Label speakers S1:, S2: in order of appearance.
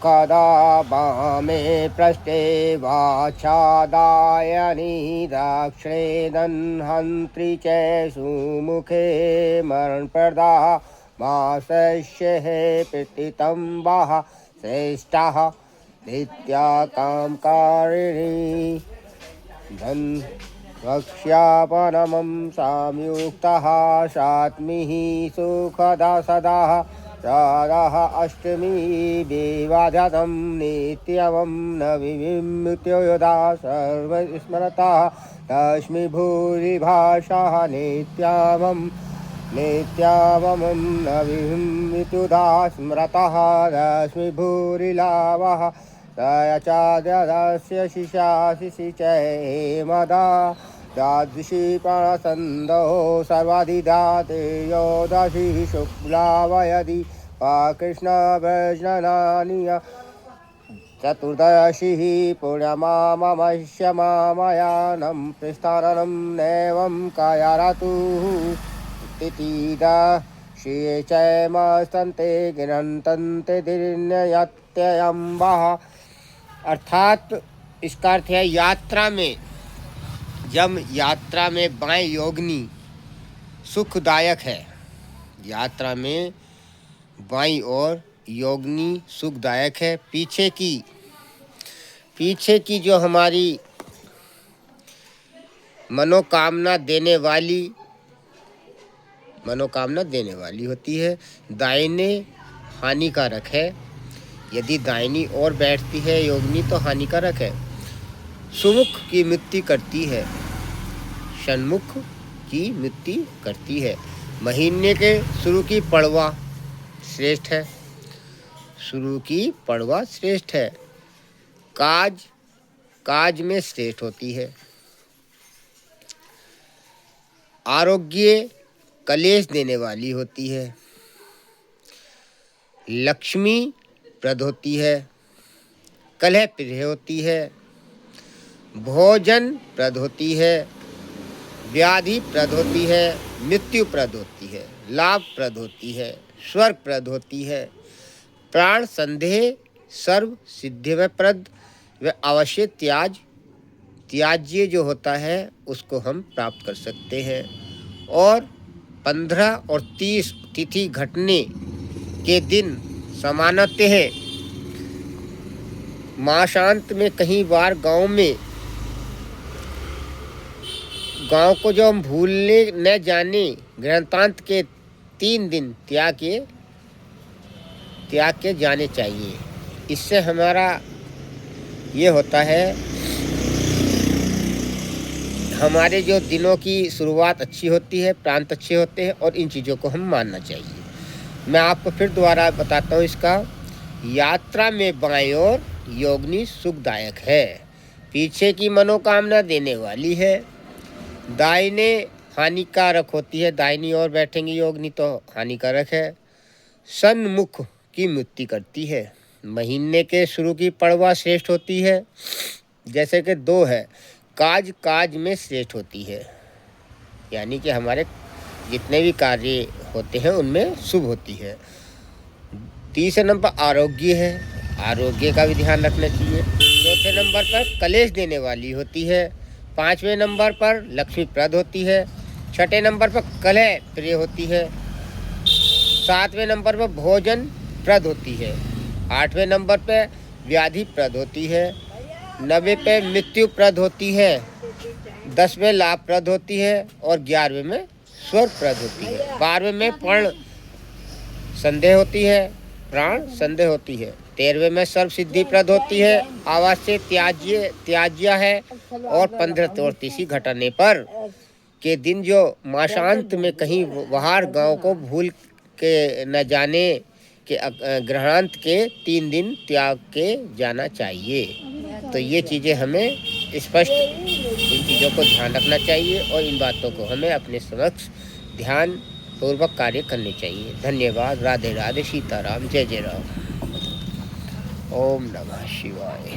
S1: सुखदा वामे पृष्ठे वाछादायनी दक्षिणे दह्नन्त्री च सुमुखे मरणप्रदा मासस्यः प्रथितं वाह श्रेष्ठः नित्या कामकारिणी धन वक्ष्यापनमं संयुक्तः सात्मिः सुखदा सदा राधः अष्टमी देवाध्यातं नित्यवं नविमुक्त्यो यदा सर्वस्मरतः तस्मै भूरिभाषः नित्यावं नविमुक्त्युदा स्मरतः तस्मै भूरिलाभः तयचाद्यस्य शिशाशिषि च हेमदा द्वादशी प्राणसन्दो सर्वाधिदाते योदशी शुक्लावयदि कृष्णवैष्णनानि चतुर्दशी पूर्णमाममस्य मामयानं प्रस्थानं नैवं कायारतुः तिथिदशी चैमस्तन्ते गिनन्तन्ते दिन्यत्ययम्बः। अर्थात इसका अर्थ है यात्रा में, जब यात्रा में बाएं योगनी सुखदायक है। यात्रा में बाईं ओर योगनी सुखदायक है। पीछे की जो हमारी मनोकामना देने वाली होती है, दाहिने हानिकारक है। यदि दाहिनी ओर बैठती है योगिनी तो हानिकारक है। सुमुख की मृत्यु करती है, षण्मुख की मृत्यु करती है। महीने के शुरू की पड़वा श्रेष्ठ है। काज में श्रेष्ठ होती है। आरोग्य कलेश देने वाली होती है। लक्ष्मी प्रद होती है, कलह प्रिय होती है। भोजन प्रद होती है, व्याधि प्रद होती है, मृत्यु प्रद होती है, लाभ प्रद होती है, स्वर्ग प्रद होती है। प्राण संदेह सर्व सिद्धि में प्रद व अवश्य त्याज्य जो होता है उसको हम प्राप्त कर सकते हैं। और 15 और 30 तिथि घटने के दिन समानतः मासांत में कहीं बार गांव को जो हम भूलने न जाने, ग्रहतांत के 3 दिन त्याग के जाने चाहिए। इससे हमारा ये होता है, हमारे जो दिनों की शुरुआत अच्छी होती है, प्रांत अच्छे होते हैं और इन चीज़ों को हम मानना चाहिए। मैं आपको फिर दोबारा बताता हूँ इसका। यात्रा में बाईं ओर योगिनी सुखदायक है, पीछे की मनोकामना देने वाली है। दाहिने हानिकारक होती है, दाहिनी ओर बैठेंगी योगिनी तो हानिकारक है। सन्मुख की मृत्यु करती है। महीने के शुरू की पड़वा श्रेष्ठ होती है, जैसे कि 2 है। काज में श्रेष्ठ होती है, यानी कि हमारे जितने भी कार्य होते हैं उनमें शुभ होती है। 3 नंबर आरोग्य है, आरोग्य का भी ध्यान रखना चाहिए। 4 नंबर पर कलेश देने वाली होती है। 5वें नंबर पर लक्ष्मीप्रद होती है। 6 नंबर पर कलह प्रिय होती है। 7वें नंबर पर भोजन प्रद होती है। 8वें नंबर पर व्याधि प्रद होती है। 9वें पे मृत्यु प्रद होती है। 10वें लाभ प्रद होती है और 11वें में स्वर्ग प्रद होती है। 12वें में प्राण संदेह होती है, 13वें में सर्व सिद्धि प्रद होती है, आवास से त्याज्य है। और 15 और 30 घटने पर के दिन जो मासांत में कहीं बाहर गांव को भूल के न जाने के ग्रहांत के 3 दिन त्याग के जाना चाहिए। तो ये चीज़ें हमें स्पष्ट इन चीज़ों को ध्यान रखना चाहिए और इन बातों को हमें अपने समक्ष ध्यान पूर्वक कार्य करने चाहिए। धन्यवाद। राधे राधे, सीताराम, जय जय राम। ओम नमः शिवाय।